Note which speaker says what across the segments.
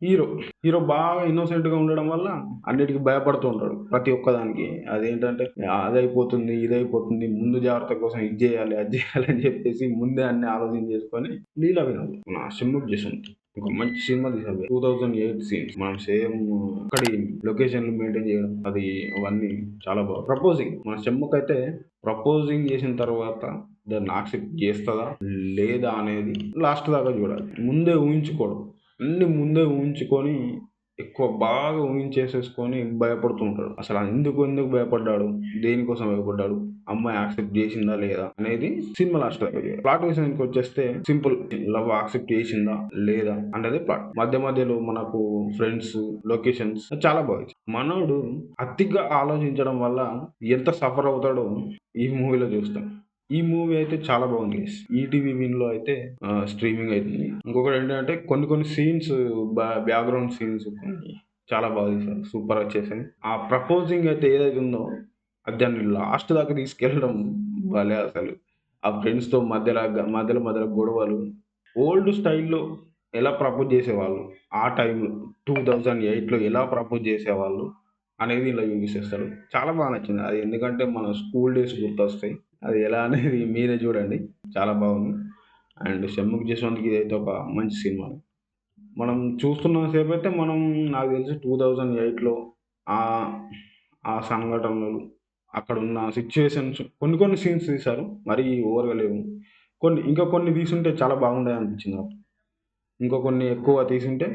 Speaker 1: Hero. Hero బాగా ఇన్నోసెంట్‌గా ఉండడం వల్ల అన్నిటికి భయపడుతూ ఉంటాడు. ప్రతి ఒక్కదానికి. అదేంటంటే అదయిపోతుంది, ఇదయిపోతుంది. ముందు జాగ్రత్త కోసం ఇది జేయాలి, అది జేయాలి అని జెప్పేసి ముందే అన్ని ఆలోచన చేసుకొని లీలా వినోద్ మన 'షణ్ముఖ్ జశ్వంత్' ఒక మంచి సినిమా తీశారు. 2008 సీన్స్ మనం సేమ్ అక్కడి లొకేషన్‌లు మెయింటైన్ చేయడం అది అవన్నీ చాలా బాగా మన 'షణ్ముఖ్' అయితే ప్రపోజింగ్ చేసిన తర్వాత దాన్ని యాక్సెప్ట్ చేస్తదా? లేదా? అనేది లాస్ట్ దాకా చూడాలి. ముందే ఊహించుకోవడం. అన్నీ ముందే ఊహించుకొని బాగా ఊహించేసేసుకొని భయపడుతూ ఉంటాడు. అసలు ఎందుకు భయపడ్డాడు? దేనికోసం భయపడ్డాడు? అమ్మాయి యాక్సెప్ట్ చేసిందా? లేదా? అనేది సినిమా లాస్ట్ దాకా చూడాలి. ప్లాట్ విషయానికొచ్చేస్తే సింపుల్. లవ్ యాక్సెప్ట్ చేసిందా? లేదా? అనేది ప్లాట్. మధ్యలో మనకు ఫ్రెండ్స్, లొకేషన్స్ చాలా బాగా ఇచ్చారు. మనోడు అతిగా ఆలోచించడం వల్ల ఎంత సఫర్ అవుతాడో ఈ మూవీలో చూస్తాం. ఈ మూవీ అయితే చాలా బాగుంది గైస్. ఈటీవీ విన్‌లో అయితే స్ట్రీమింగ్ అయితుంది. ఇంకొకటేంటంటే కొన్ని సీన్స్ బ్యాక్‌గ్రౌండ్ సీన్స్ కొన్ని చాలా బాగా తీశారు. సూపర్‌గా చేశారు. ఆ ప్రపోజింగ్ అయితే ఏదైతే ఉందో అది దాన్ని లాస్ట్ దాకా తీసుకెళ్ళడం భలే అసలు. ఆ ఫ్రెండ్స్‌తో మధ్యలో గొడవలు. ఓల్డ్ స్టైల్‌లో ఎలా ప్రపోజ్ చేసేవాళ్ళు, ఆ టైంలో 2008లో ఎలా ప్రపోజ్ చేసేవాళ్ళు అనేది ఇలా చూపిచ్చేస్తాడు. చాలా బాగా నచ్చింది. అది ఎందుకంటే మన స్కూల్ డేస్ గుర్తొస్తాయి. అది ఎలా అనేది మీరే చూడండి. చాలా బాగుంది. అండ్ 'షణ్ముఖ్ జశ్వంత్‌కి' ఇదైతే ఒక మంచి సినిమా. మనం చూస్తున్నంత సేపయితే మనం నాకు తెలిసి 2008లో ఆహ్, ఆ సంఘటనలు, అక్కడున్న సిట్యుయేషన్స్ కొన్ని సీన్స్ తీశారు. మరీ ఓవర్‌గా లేవు. ఇంకా కొన్ని తీసుంటే చాలా బాగుండేదనిపించింది నాకు. ఇంకా కొన్ని ఎక్కువ తీసుంటే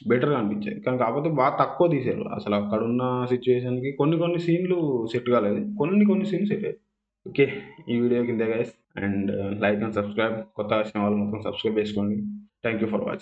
Speaker 1: బెటర్‌గా అనిపించేది. కానీ కాకపోతే బాగా తక్కువ తీశారు. అసలు అక్కడున్న సిట్యుయేషన్‌కి కొన్ని సీన్‌లు సెట్ కాలేదు. కొన్ని సీన్స్ సెట్ అయ్యాయి. ఓకే. ఈ వీడియోకి ఇంతే guys. And like and subscribe. కొత్తగా వచ్చిన వాళ్ళు మొత్తం సబ్స్క్రైబ్ చేసుకోండి. Thank you for watching.